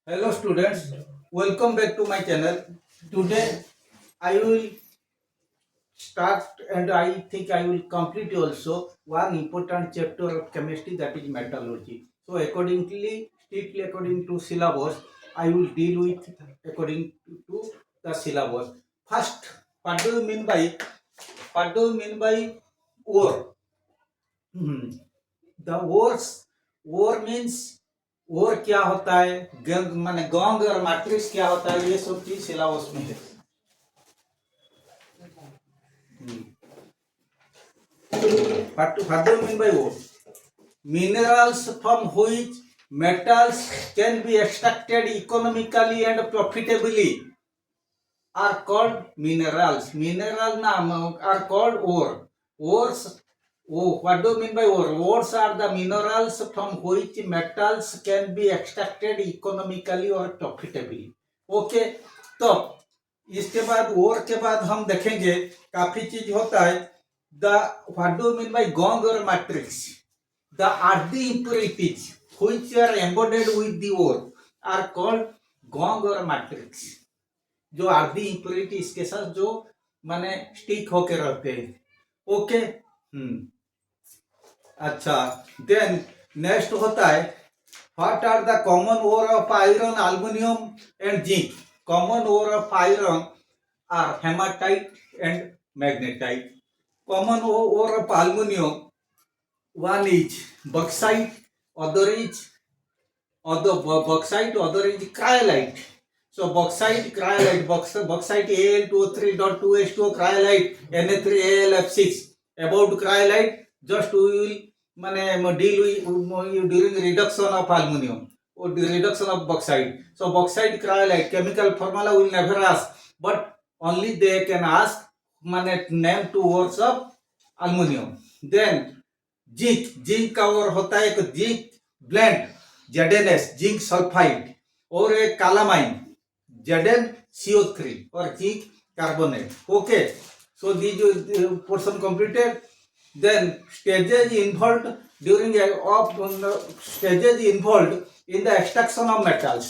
Hello students, welcome back to my channel. Today I will start and I think I will complete also one important chapter of chemistry, that is metallurgy. So strictly according to syllabus, I will deal with according to the syllabus. First, what do you mean by ore? Hmm. The ore means ore क्या होता है, गंग माने गंग और matrix क्या होता है, ये सब चीज सिलेबस में है. What do you mean by ore? Minerals from which metals can be extracted economically and profitably are called minerals. Mineral naam are called ore. Ores. Oh, what do you mean by ore? Ores are the minerals from which metals can be extracted economically or profitably. Okay, तो इसके बाद ओर के बाद हम देखेंगे काफी चीज होता है. The what do mean by gangue और matrix. The earthy impurities which are embodied with the ore are called gong or matrix. जो आर्दी इम्प्योरिटी इसके साथ जो माने स्टिक होके रहते हैं. ओके. अच्छा, देन नेक्स्ट होता है what are the common ore of iron, aluminium and zinc. Common ore of iron are haematite and magnetite. Common ore of aluminium, one is bauxite, other is cryolite. So bauxite, cryolite, bauxite Al2O3.2H2O, cryolite Na3AlF6. About cryolite, just we will deal with during reduction of aluminum or the reduction of bauxite. So bauxite, cryolite, chemical formula will never ask, but only they can ask name two words of aluminum. Then zinc का ore होता है एक zinc blende ZnS, zinc sulphide, और एक calamine ZnCO3 और zinc carbonate. Okay, so this portion completed. Then stages involved during stages involved in the extraction of metals.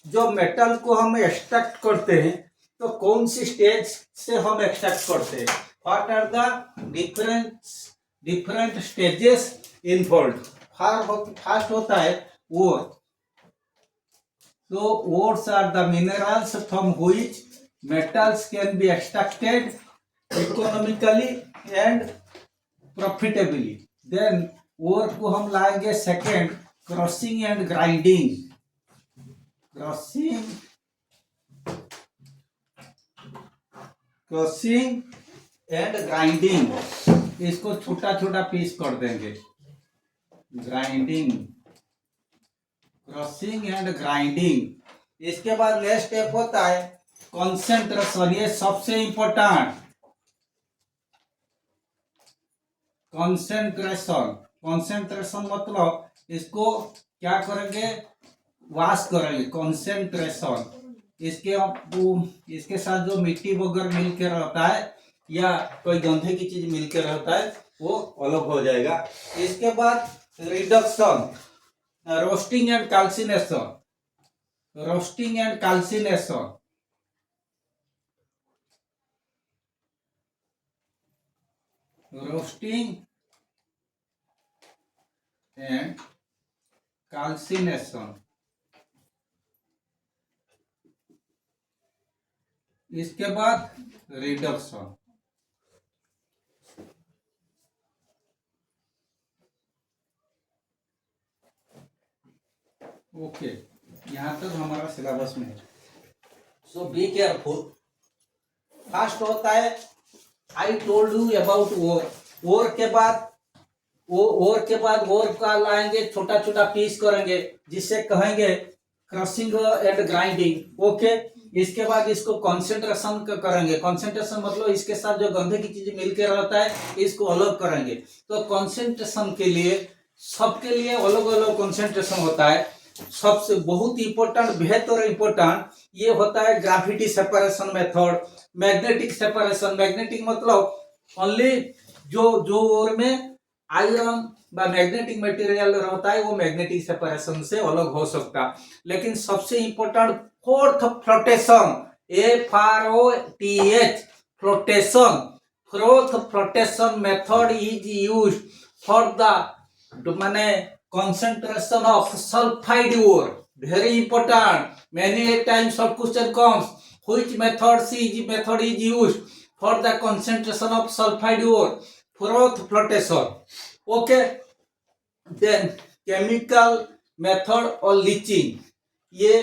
जो metal को हम एक्सट्रैक्ट करते हैं तो कौन सी स्टेज से हम एक्सट्रैक्ट करते हैं, what are the different stages involved. First होता है ओर. So ores are the minerals from which metals can be extracted economically and profitably. Then ore को हम लाएंगे second, crushing and grinding. Crushing and grinding, इसको छोटा छोटा पीस कर देंगे. Grinding, crushing and grinding. इसके बाद नेक्स्ट स्टेप होता है कंसेंट्रेशन. ये सबसे इंपॉर्टेंट. कंसेंट्रेशन मतलब इसको क्या करेंगे, वॉश करेंगे. कंसेंट्रेशन इसके साथ जो मिट्टी वगैरह मिलकर रहता है या कोई गंधे की चीज मिलकर रहता है वो अलग हो जाएगा. इसके बाद reduction, roasting and calcination. Roasting and calcination, roasting and calcination. इसके बाद रिडक्शन. ओके, यहाँ तक हमारा सिलेबस में है. सो बी केयरफुल. फर्स्ट होता है आई टोल्ड यू अबाउट ओर. ओर के बाद ओर का लाएंगे, छोटा छोटा पीस करेंगे जिससे कहेंगे क्रशिंग एंड ग्राइंडिंग. ओके, इसके बाद इसको कंसेंट्रेशन करेंगे. कंसेंट्रेशन मतलब इसके साथ जो गंधे की चीज मिलकर रहता है इसको अलग करेंगे. तो कंसेंट्रेशन के लिए सबके लिए अलग अलग कंसेंट्रेशन होता है. सबसे बहुत इंपॉर्टेंट, बेहतर इंपॉर्टेंट ये होता है gravity separation method, magnetic separation. Magnetic मतलब ओनली जो ओर में आयरन मैग्नेटिक मटेरियल रहता है वो मैग्नेटिक सेपरेशन से अलग हो सकता है। लेकिन सबसे important fourth flotation, FROTH flotation, fourth flotation method is use for the माने concentration of sulfide ore. Very important. Many times of question comes, which method is used for the concentration of sulfide ore? Fourth flotation. Okay. Then chemical method और leaching, ये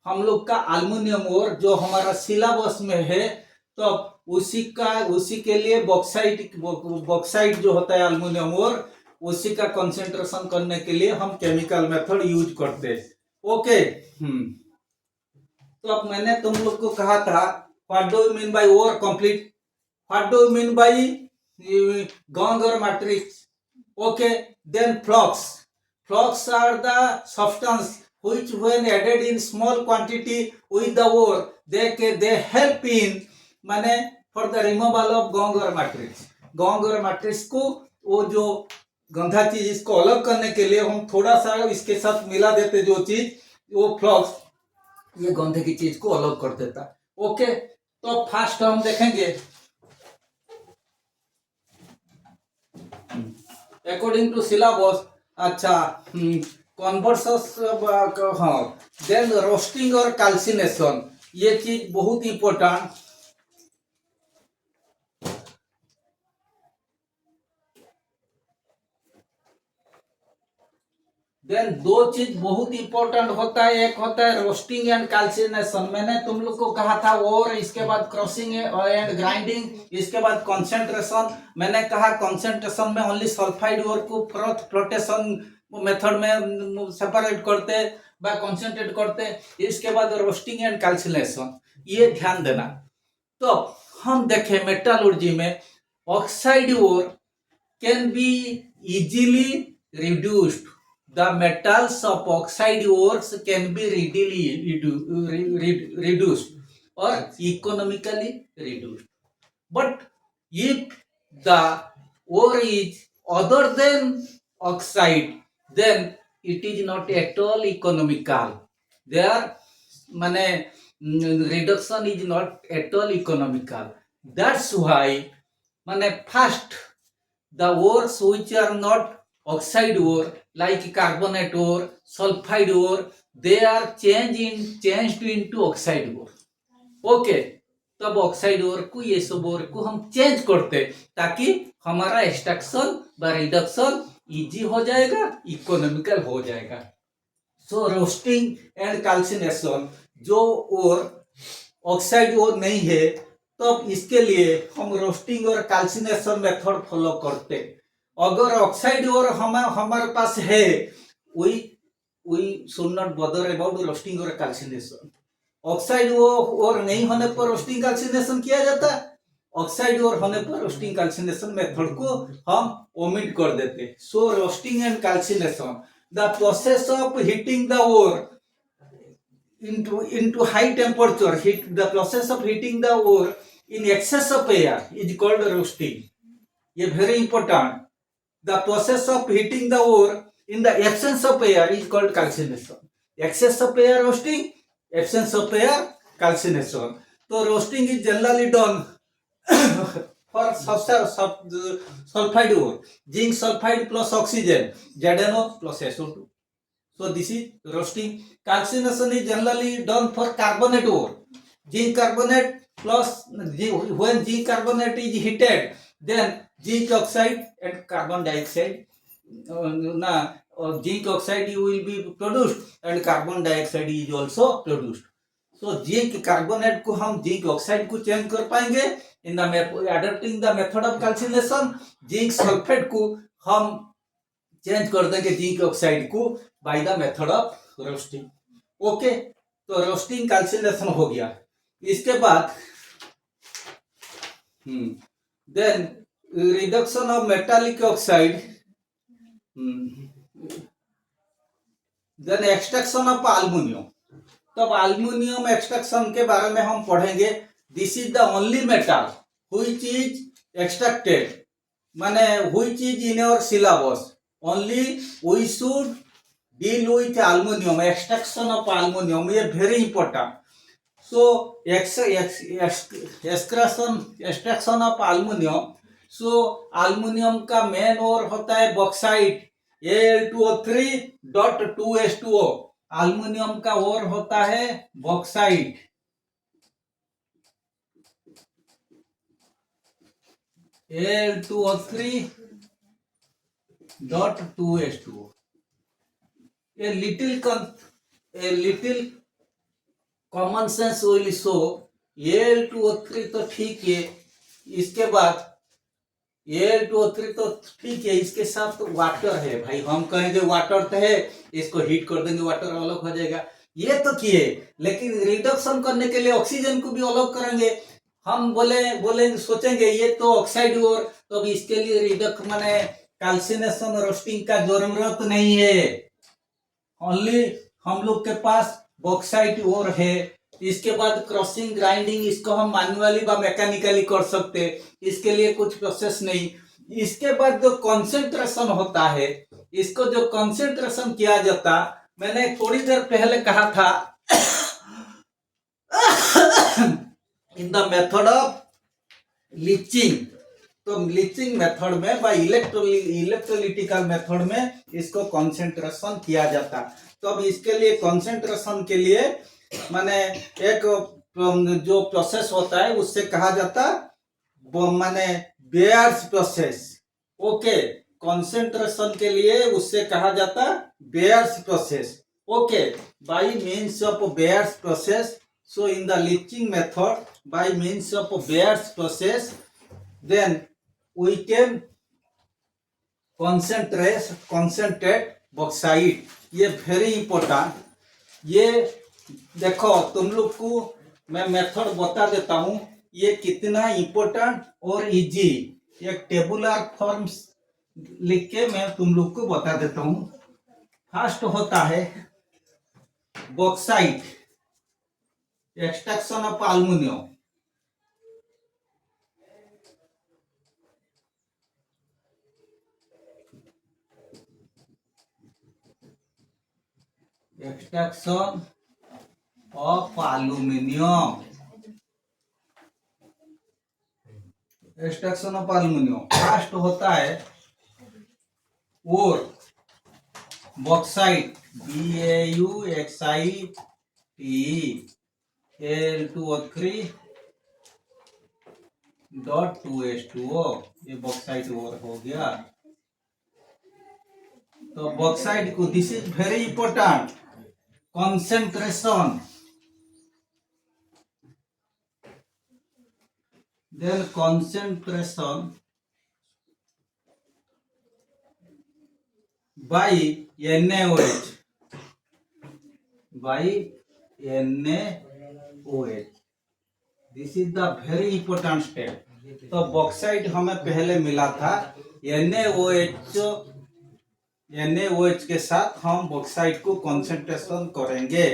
हम लोग का aluminium ओर जो हमारा syllabus में है, तो उसी के लिए बॉक्साइट जो होता है एल्युमिनियम ओर, उसी का कंसंट्रेशन करने के लिए हम केमिकल मेथड यूज करते हैं। ओके। तो अब मैंने तुम लोग को कहा था what do you mean by ore complete, what do you mean by gangue matrix. Okay. Then flux are the substance which when added in small quantity with the ore they help in माने for the removal of gangue matrix. Gangue matrix को वो जो गंधा चीज इसको अलग करने के लिए हम थोड़ा सा इसके साथ मिला देते, जो चीज वो फ्लक्स ये गंधे की चीज को अलग कर देता। ओके। तो फर्स्ट हम देखेंगे अकॉर्डिंग टू सिलेबस। अच्छा, कन्वर्सस, हाँ, देन रोस्टिंग और कैल्सिनेशन, ये चीज बहुत इंपॉर्टेंट। देन दो चीज बहुत इंपॉर्टेंट होता है, एक होता है रोस्टिंग एंड कैल्सिनेशन। मैंने तुम लोग को कहा था और इसके बाद क्रशिंग एंड ग्राइंडिंग, इसके बाद कंसंट्रेशन। मैंने कहा कंसंट्रेशन में ओनली सल्फाइड ओर को फोर्थ फ्लोटेशन मेथड में सेपरेट करते व कंसंट्रेट करते, इसके बाद रोस्टिंग एंड कैल्सिनेशन, ये ध्यान देना। तो हम देखें मेटलर्जी में oxide ore can be easily reduced, the metals of oxide ores can be readily reduced or economically reduced. But if the ore is other than oxide, then it is not at all economical. There mane reduction is not at all economical. That's why mane first the ores which are not oxide ore like carbonate ore, sulfide ore, they are changed into oxide ore. Okay. तब oxide ओर को, ये सब ओर को हम change करते ताकि हमारा extraction व रिडक्शन इजी हो जाएगा, इकोनॉमिकल हो जाएगा। सो रोस्टिंग एंड कैल्सिनेशन, जो ओर ऑक्साइड ओर नहीं है, तब इसके लिए हम रोस्टिंग और कैल्सिनेशन मेथड फॉलो करते। अगर ऑक्साइड और हमारे पास है, we should not bother about roasting और कैल्सिनेशन। ऑक्साइड और नहीं होने पर रोस्टिंग कैल्सिनेशन किया जाता, ऑक्साइड और होने पर रोस्टिंग कैल्सिनेशन मेथड को हम ओमिट कर देते। So roasting and calcination, the process of heating the ore into high temperature, the process of heating the ore in excess of air is called roasting. ये very important. The process of heating the ore in the absence of air is called calcination. Excess of air roasting, absence of air calcination. So roasting is generally done for sulfide ore, zinc sulfide plus oxygen, ZnO plus SO2. So this is roasting. Calcination is generally done for carbonate ore, zinc carbonate plus when zinc carbonate is heated, then zinc oxide and carbon dioxide, zinc oxide will be produced and carbon dioxide is also produced. So zinc carbonate को हम zinc oxide को change कर पाएंगे in the adopting the method of calcination. zinc sulfate को हम change कर देंगे zinc oxide को by the method of roasting. Okay. तो रोस्टिंग कैल्सिनेशन हो गया। इसके बाद then reduction of metallic oxide, then extraction of aluminium. तब एल्युमिनियम एक्सट्रैक्शन के बारे में हम पढ़ेंगे। This is the only metal which is extracted, माने which is in your syllabus only we should deal with aluminum, extraction of aluminum, ये very important. So extraction of aluminum, so aluminum का main और होता है bauxite Al2O3.2H2O, aluminium का ore होता है bauxite Al2O3.2H2O. A little common sense will show Al2O3 तो ठीक है, इसके बाद Al2O3 तो ठीक है, इसके साथ तो वाटर है भाई, हम कहेंगे वाटर तो है, इसको हीट कर देंगे वाटर अलग हो जाएगा, ये तो किए, लेकिन रिडक्शन करने के लिए ऑक्सीजन को भी अलग करेंगे, हम बोले सोचेंगे ये तो ऑक्साइड और, तो अब इसके लिए रिडक्ट माने कैल्सिनेशन रोस्टिंग का जरूरत नहीं है, ओनली हम लोग के पास बॉक्साइट और है। इसके बाद क्रशिंग ग्राइंडिंग इसको हम मैन्युअली व मैकेनिकली कर सकते, इसके लिए कुछ प्रोसेस नहीं। इसके बाद जो कंसंट्रेशन होता है, इसको जो कंसंट्रेशन किया जाता, मैंने थोड़ी देर पहले कहा था in the method of leaching, तो लीचिंग मेथड में व इलेक्ट्रोलिटिकल मेथड में इसको कंसंट्रेशन किया जाता। तो अब इसके लिए कंसंट्रेशन के लिए माने एक जो प्रोसेस होता है उससे कहा जाता माने बेयर्स प्रोसेस। ओके, कंसंट्रेशन के लिए उससे कहा जाता bears process. Okay, bye means of bears process, so in the leaching method by means of Bayer's process, then we can concentrate bauxite। ये वेरी इंपॉर्टेंट, ये देखो तुम लोग को मैं मेथड बता देता हूँ, ये कितना इंपॉर्टेंट और इजी, एक टेबुलर फॉर्म्स लिख के मैं तुम लोग को बता देता हूँ। फर्स्ट होता है bauxite, extraction of aluminium, extraction of aluminium, extraction of aluminium. First होता है और बॉक्साइट BAUXITE Al2O3.2H2O, ये बॉक्साइट और हो गया। तो बॉक्साइट को this is very important, concentration, then concentration by NaOH, this is the very important step. तो बॉक्साइट हमें पहले मिला था, NaOH के साथ हम बॉक्साइट को कंसंट्रेशन करेंगे।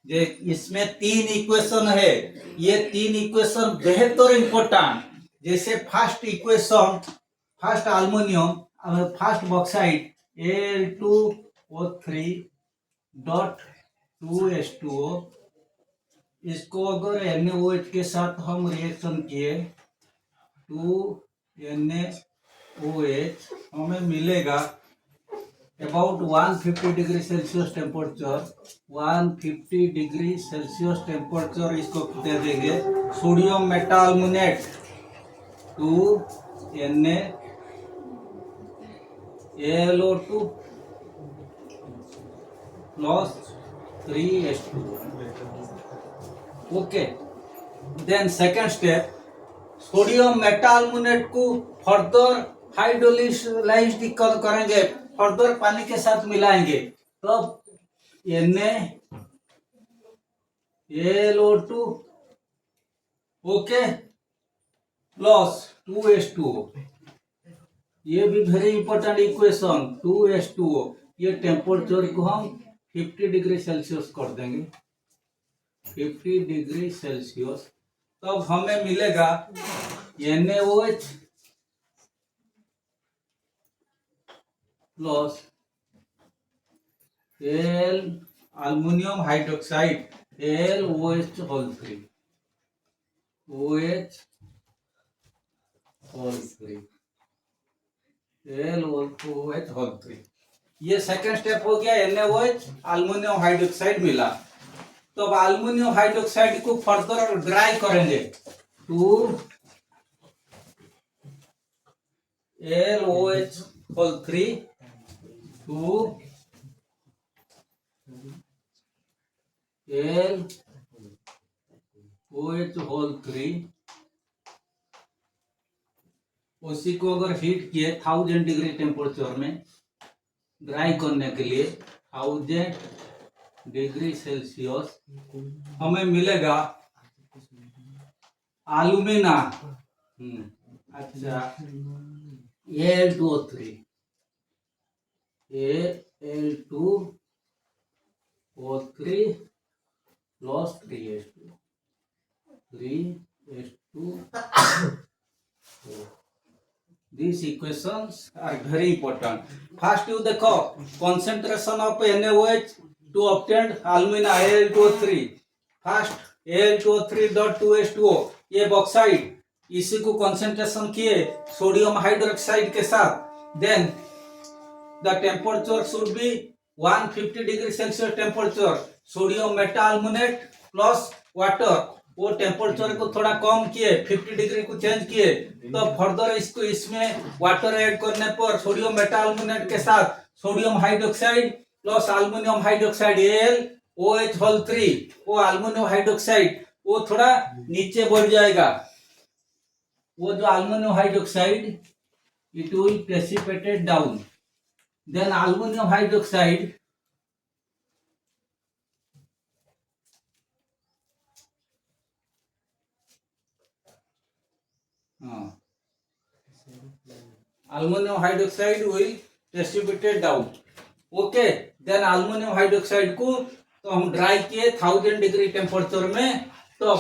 ये इसमें 3 इक्वेशन है, ये 3 इक्वेशन बेहतर इंपॉर्टेंट। जैसे first equation, first aluminium, first bauxite Al2O3.2H2O, इसको अगर NaOH के साथ हम रिएक्शन किए 2NaOH, हमें मिलेगा about 150 degree Celsius temperature, 150 degree Celsius temperature इसको दे देंगे। Sodium metaluminate 2NaAlO2 plus 3H2O। Okay, then second step, sodium metaluminate को फर्दर हाइड्रोलाइज्ड करेंगे, फर्दर पानी के साथ मिलाएंगे, तब NaAlO2 ओके प्लस 2H2O, ये भी वेरी इंपॉर्टेंट इक्वेशन 2H2O। ये टेम्परेचर को हम 50 डिग्री सेल्सियस कर देंगे, 50 डिग्री सेल्सियस, तब हमें मिलेगा NaOH plus L aluminum hydroxide LOH whole 3 OH whole 3 LOH whole 3 ये सेकंड स्टेप हो गया NaOH अल्युमिनियम हाइड्रोक्साइड मिला। तो अब अल्युमिनियम हाइड्रोक्साइड को फर्दर ड्राई करेंगे to LOH whole 3 to LOH whole 3 उसी को अगर हीट किए 1000 डिग्री टेम्परेचर में ड्राई करने के लिए 1000 डिग्री सेल्सियस हमें मिलेगा एल्यूमिना। अच्छा Al2O3 Al2O3 plus 3H2 These equations are very important. First you देखो concentration of NaOH to obtain alumina Al2O3 first Al2O3.2H2O ये बॉक्साइड इसी को कंसंट्रेशन किए सोडियम हाइड्रोक्साइड के साथ then the temperature should be 150 degree Celsius temperature sodium metaluminate plus water वो temperature को थोड़ा कम किए 50 डिग्री को चेंज किए तो फर्दर इसको इसमें वाटर ऐड करने पर सोडियम मेटाल्युमिनेट के साथ sodium hydroxide plus aluminium hydroxide LOH whole 3 वो अल्युमिनियम हाइड्रोक्साइड वो थोड़ा नीचे बढ़ जाएगा। वो जो aluminium hydroxide it will precipitate down then aluminium hydroxide aluminum hydroxide will precipitate down okay then aluminium hydroxide को तो हम ड्राई किए 1000 डिग्री टेम्परेचर में तो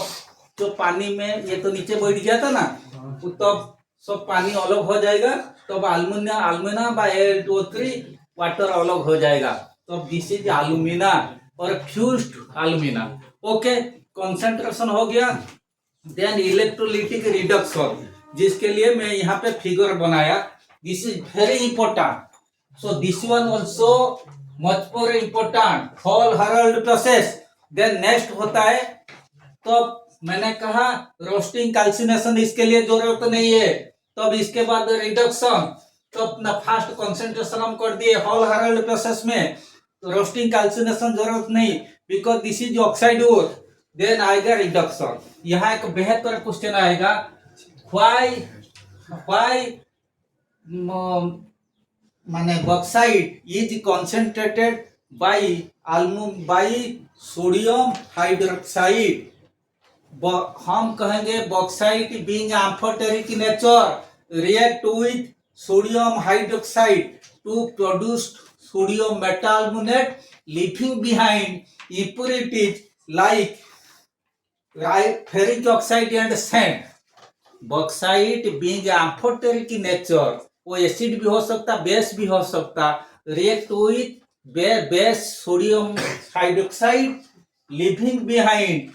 जो पानी में ये तो नीचे बैठ गया था ना तो सब पानी अलग हो जाएगा तो अल्युमिना बाय Al2O3 वाटर अलग हो जाएगा तो दिस इज अल्युमिना और फ्यूज्ड अल्युमिना ओके कंसंट्रेशन हो गया देन इलेक्ट्रोलिटिक रिडक्शन जिसके लिए मैं यहाँ पे फिगर बनाया this is very important so this one also much more important Hall Heroult process then next होता है तो मैंने कहा रोस्टिंग कैल्सिनेशन इसके लिए जरूरत नहीं है तो अब इसके बाद रिडक्शन तो अपना फास्ट कंसंट्रेशन हम कर दिए हॉल हेरल्ड प्रोसेस में तो रोस्टिंग कैल्सिनेशन जरूरत नहीं because this is oxide ore then आएगा रिडक्शन यहाँ एक बेहतर क्वेश्चन आएगा व्हाई माने bauxite is concentrated by sodium hydroxide हम कहेंगे bauxite being amphoteric nature react with sodium hydroxide to produce sodium metaluminate leaving behind impurities like ferric oxide and sand. Bauxite being amphoteric nature वो acid भी हो सकता base भी हो सकता react with base sodium hydroxide leaving behind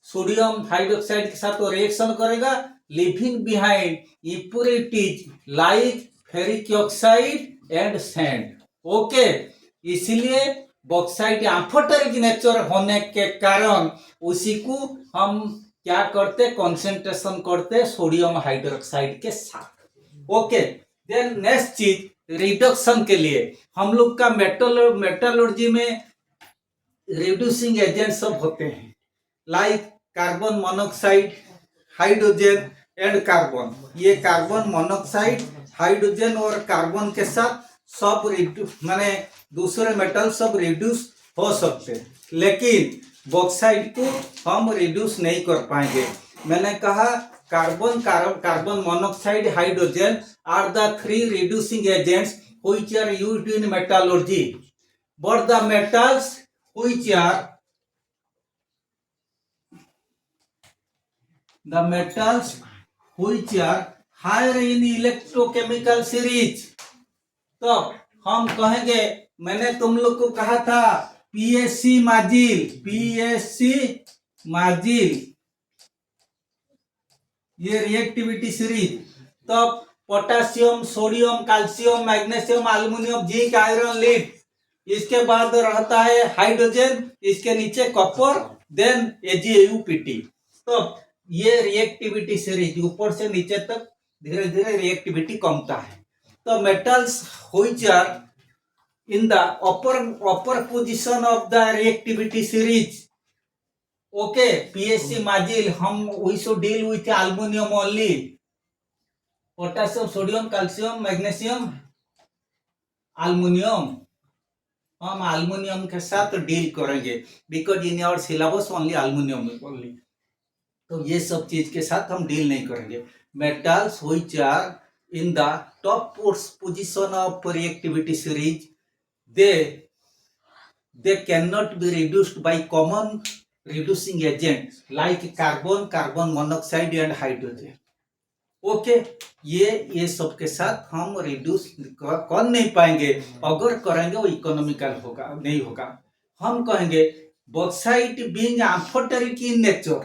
sodium hydroxide के साथ वो रिएक्शन करेगा living behind impurities like ferric oxide and sand okay इसलिए बॉक्साइट एम्फोटेरिक नेचर होने के कारण उसी को हम क्या करते कंसंट्रेशन करते सोडियम हाइड्रोक्साइड के साथ ओके देन नेक्स्ट चीज रिडक्शन के लिए हम लोग का मेटलर्जी में रिड्यूसिंग एजेंट सब होते हैं like carbon monoxide hydrogen and carbon ये कार्बन मोनोक्साइड हाइड्रोजन और कार्बन के साथ सब माने दूसरे मेटल सब रिड्यूस हो सकते हैं लेकिन बॉक्साइड को हम रिड्यूस नहीं कर पाएंगे मैंने कहा carbon monoxide hydrogen are the 3 reducing agents which are used in metallurgy but the metals which are higher in electrochemical series तो हम कहेंगे, मैंने तुम लोग को कहा था पीएससी माजिल ये रिएक्टिविटी सीरीज। तो potassium, sodium, calcium, magnesium, aluminium, zinc, iron, lead, इसके बाद रहता है हाइड्रोजन, इसके नीचे कॉपर, देन AgAuPt। तो ये रिएक्टिविटी सीरीज ऊपर से नीचे तक धीरे धीरे रिएक्टिविटी कमता है। तो metals which are in the upper position of the reactivity series, okay, PSC Majil, we should deal with aluminum only, potassium, sodium, calcium, magnesium, aluminum, हम aluminum के साथ डील करेंगे because in our syllabus only aluminum only। तो ये सब चीज के साथ हम डील नहीं करेंगे। metals which are in the top position of reactivity series, they cannot be reduced by common reducing agents like carbon monoxide and hydrogen। Okay, ये सब के साथ हम रिड्यूस कर नहीं पाएंगे। अगर करेंगे वो इकोनॉमिकल होगा नहीं होगा। हम कहेंगे bauxite being amphoteric in nature,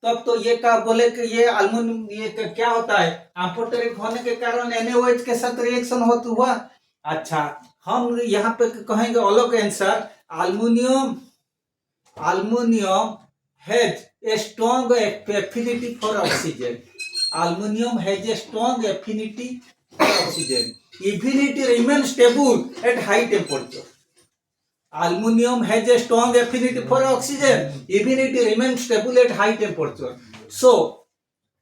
तब तो ये क्या बोले कि ये अल्युमिनियम ये क्या होता है, एम्फोटेरिक होने के कारण NaOH के साथ रिएक्शन हुआ। अच्छा, हम यहाँ पे कहेंगे अलग answer, aluminum has a strong affinity for oxygen। Aluminum has a strong affinity for oxygen। Affinity remains stable at high temperature। Aluminum has a strong affinity for oxygen। Affinity remains stable at high temperature। So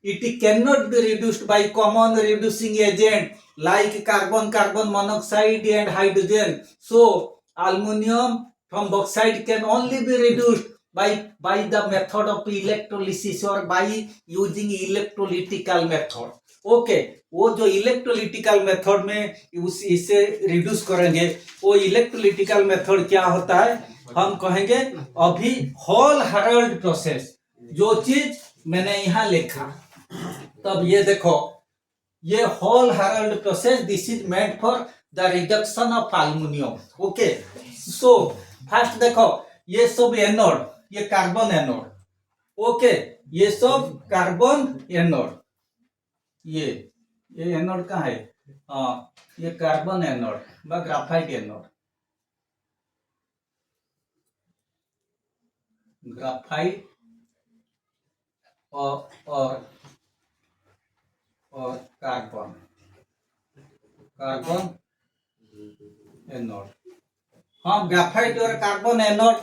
it cannot be reduced by common reducing agent like carbon monoxide and hydrogen। So aluminum from bauxite can only be reduced by the method of electrolysis or by using electrolytical method। Okay, वो जो इलेक्ट्रोलिटिकल method में इसे reduce करेंगे, वो इलेक्ट्रोलिटिकल method क्या होता है, हम कहेंगे अभी हॉल हेराल्ड प्रोसेस, जो चीज मैंने यहाँ लिखा। तब ये देखो, ये hall Herald process, this is made for the reduction of aluminium. Okay, so first देखो, ये सब एनोड, ये कार्बन एनोड। ओके, ये सब कार्बन एनोड, ये एनोड कहाँ है, हाँ, ये कार्बन एनोड व ग्राफाइट एनोड, ग्राफाइट और कार्बन एनोड। हम ग्राफाइट और कार्बन एनोड,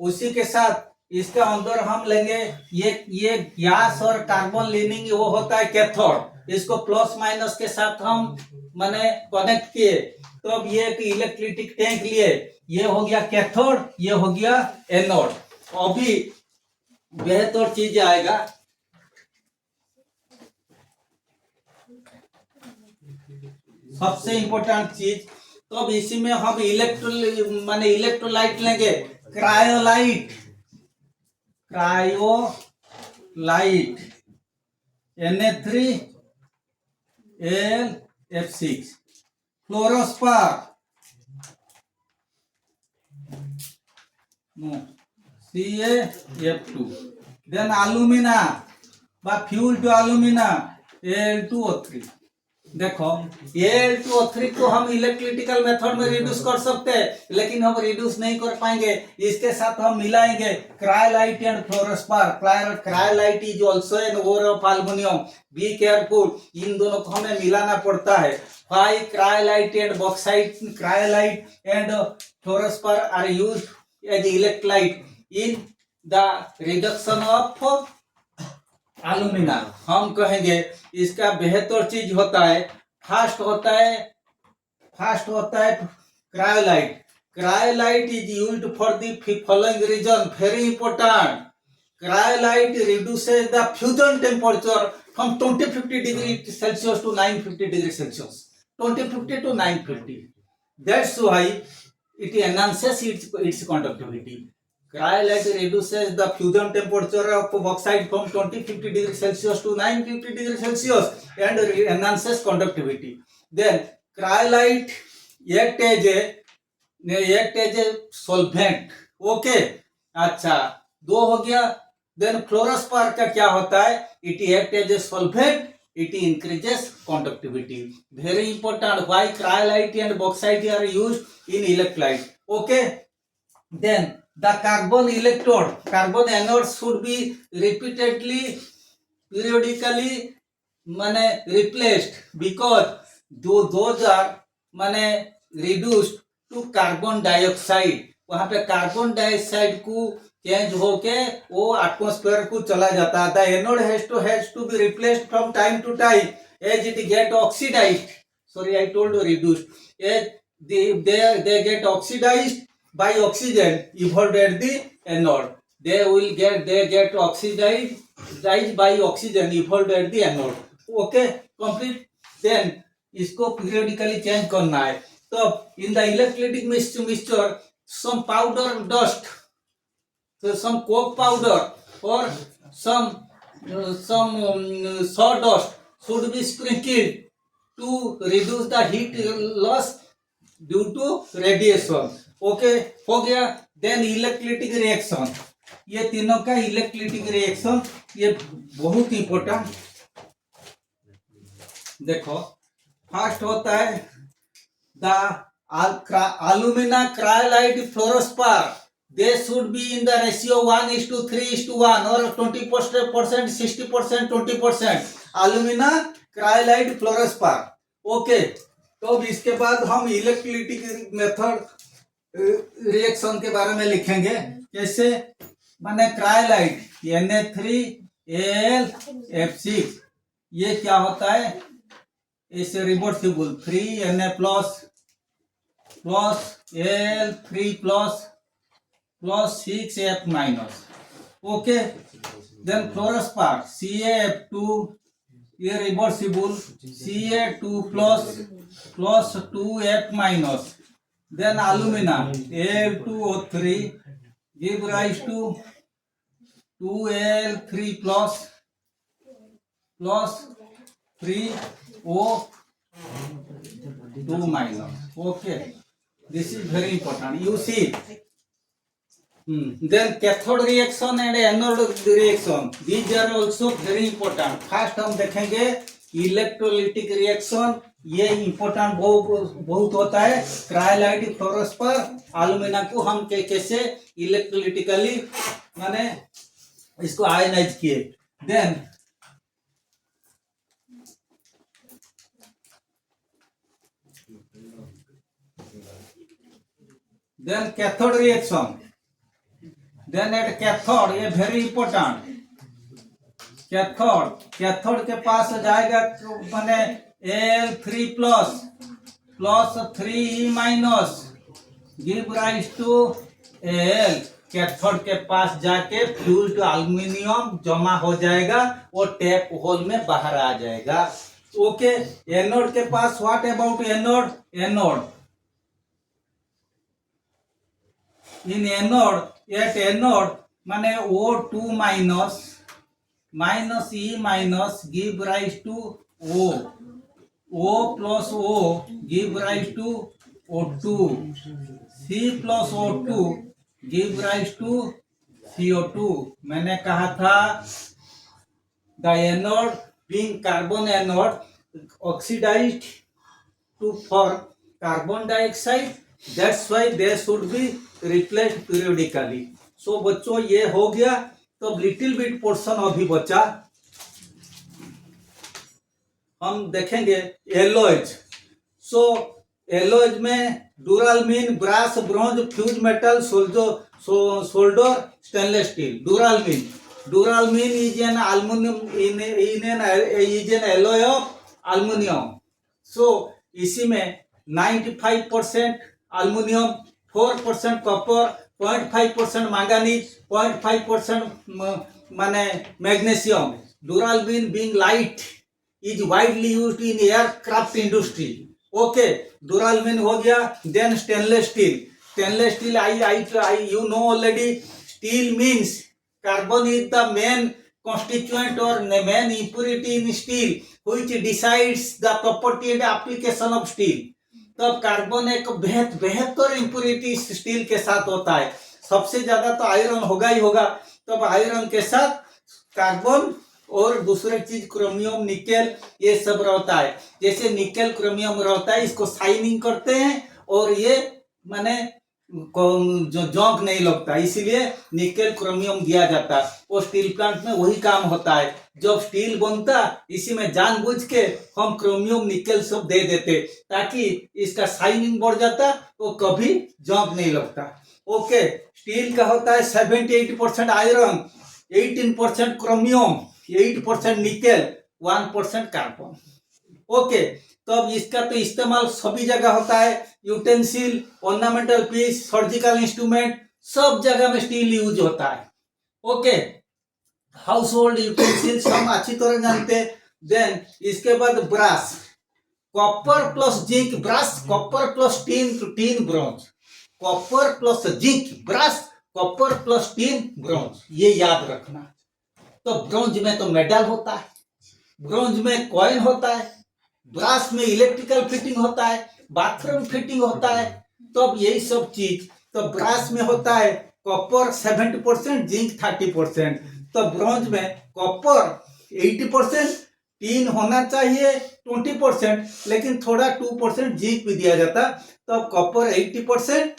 उसी के साथ इसके अंदर हम लेंगे ये गैस और कार्बन लेने वो होता है कैथोड। इसको प्लस माइनस के साथ हम मैंने कनेक्ट किए, तो अब ये एक इलेक्ट्रिक टैंक लिए, ये हो गया कैथोड, ये हो गया एनोड। अभी बेहतर चीज आएगा, सबसे इंपॉर्टेंट चीज। तो अब इसी में हम इलेक्ट्रोलाइट लेंगे, cryolite Na3Al(F6), fluorspar CaF2, then अलुमिना बा फ्यूल टू अलुमिना Al2O3। देखो, Al2O3 को हम इलेक्ट्रिकल मेथड में रिड्यूस कर सकते हैं, लेकिन हम रिड्यूस नहीं कर पाएंगे। इसके साथ हम मिलाएंगे cryolite and fluorspar. Cryolite is also an ore of aluminium, be careful, इन दोनों को हमें मिलाना पड़ता है। Why cryolite and bauxite, cryolite and fluorspar are used as electrolyte in the reduction of alumina. हम कहेंगे इसका बेहतर चीज होता है, फास्ट होता है cryolite. Cryolite is used for the following reason, very important. Cryolite reduces the fusion temperature from 2050 degree Celsius to 950 degree Celsius, 2050 to 950। That's why it enhances its conductivity. Cryolite reduces the fusion temperature of bauxite from 2050 degrees Celsius to 950 degrees Celsius and enhances conductivity. Then cryolite act as a solvent. Okay, अच्छा, दो हो गया। Then फ्लोरोस्पार का क्या होता है? It act as a solvent, it increases conductivity. Very important. Why cryolite and bauxite are used in electrolyte? Okay. Then the carbon electrode, carbon anode should be repeatedly, periodically माने replaced because those are माने reduced to carbon dioxide. वहां पे carbon dioxide को change होके वो atmosphere को चला जाता है। The anode has to be replaced from time to time as it get oxidised, sorry I told reduced, as they get oxidized by oxygen evolved at the anode. They get oxidized by oxygen evolved at the anode. Okay, complete. Then इसको periodically change करना है। तो in the electrolytic mixture some powder dust, so some coke powder or some sawdust should be sprinkled to reduce the heat loss due to radiation. Okay, हो गया। Then इलेक्ट्रिटिक reaction, ये तीनों का इलेक्ट्रिटिक reaction ये बहुत इंपॉर्टेंट। देखो, फर्स्ट होता है the alumina cryolite fluorspar. They should be in the ratio 1:3:1 or 20%, 60%, 20%. alumina cryolite fluorspar. Okay, तो अब इसके बाद हम इलेक्ट्रिटिक मेथड रिएक्शन के बारे में लिखेंगे। कैसे? माने क्रायोलाइट Na3Al(F6), ये क्या होता है? इसे reversible 3Na plus Al3 plus 6F minus. Okay, then fluorspar CaF2, ये reversible Ca2 plus 2F minus. Then alumina Al2O3 give rise to 2Al3 plus 3O2 minus. Okay, this is very important. You see. Then cathode reaction and anode reaction. These are also very important. First हम देखेंगे electrolytic reaction, ये important बहुत होता है। Cryolite फ्लोरोस्पार alumina को हम कैसे इलेक्ट्रोलिटिकली माने इसको आयनाइज किए। Then cathode reaction, then at cathode, ये वेरी इंपॉर्टेंट। कैथोड के पास जाएगा माने Al3 plus 3E minus give rise to Al। Cathode के पास जाके फ्यूज्ड एल्यूमिनियम जमा हो जाएगा और टैप होल में बाहर आ जाएगा। ओके, एनोड के पास what about anode in anode माने O2 minus E minus give rise to O plus O give rise to O2, C plus O2 give rise to CO2। मैंने कहा था the anode being carbon anode oxidised to form carbon dioxide, that's why they should be replaced periodically. So बच्चों, ये हो गया। तो little bit portion अभी बचा, हम देखेंगे एलॉयज। सो एलॉयज में duralumin, brass, bronze, fuse metal, solder, stainless steel. Duralumin is an aluminium is an alloy of aluminium. So इसी में 95% एल्यूमिनियम, 4% कॉपर, 0.5% मैंगनीज, 0.5% माने magnesium. Duralumin being light is widely used in aircraft industry. Okay, duralmin हो गया। Then stainless steel, you know already, steel means carbon is the main constituent or main impurity in steel which decides the property and application of steel. तब carbon एक बेहतर impurity steel के साथ होता है। सबसे ज्यादा तो आयरन होगा ही होगा, तब आयरन के साथ कार्बन और दूसरे चीज क्रोमियम, निकेल, ये सब रहता है। जैसे निकेल क्रोमियम रहता है, इसको शाइनिंग करते हैं और ये माने जो जंग नहीं लगता, इसीलिए निकेल क्रोमियम दिया जाता है। वो स्टील प्लांट में वही काम होता है। जब स्टील बनता इसी में जानबूझ के हम क्रोमियम निकेल सब दे देते ताकि इसका शाइनिंग बढ़ जाता, वो कभी जंग नहीं लगता। ओके, स्टील का होता है 78% iron, 18% chromium, 8% nickel, 1% carbon. Okay, तो अब इसका तो इस्तेमाल सभी जगह होता है। Utensil, ornamental piece, surgical instrument, सब जगह में स्टील यूज होता है। ओके, हाउस होल्ड यूटेंसिल्स हम अच्छी तरह जानते हैं। देन इसके बाद brass, copper plus zinc brass, copper plus tin bronze, copper plus zinc brass, copper plus tin bronze, ये याद रखना। तो ब्रॉन्ज में तो मेडल होता है, ब्रॉन्ज में कॉइन होता है, ब्रास में इलेक्ट्रिकल फिटिंग होता है, बाथरूम फिटिंग होता है। तो अब यही सब चीज, तो ब्रास में होता है कॉपर 70%, जिंक 30%। तो ब्रॉन्ज में कॉपर 80%, टीन होना चाहिए 20%, लेकिन थोड़ा 2% जिंक भी दिया जाता। तो कॉपर 80%,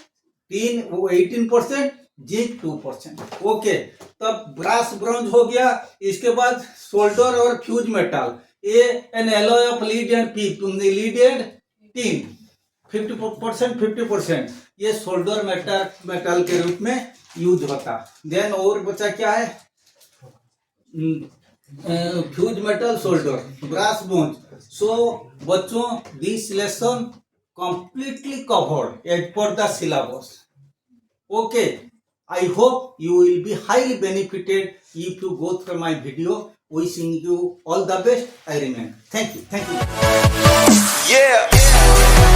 टीन 18%, जिंक 2%। ओके, तब ब्रास ब्रॉन्ज हो गया। इसके बाद सोल्डर और fuse metal, N alloy of lead and teen 50%, ये सोल्डर मेटल के रूप में यूज होता। देन और बचा क्या है, fuse metal, solder, brass bronze. So बच्चों, this lesson completely covered as per the syllabus. Okay, I hope you will be highly benefited if you go through my video. Wishing you all the best. I remain. Thank you. Yeah.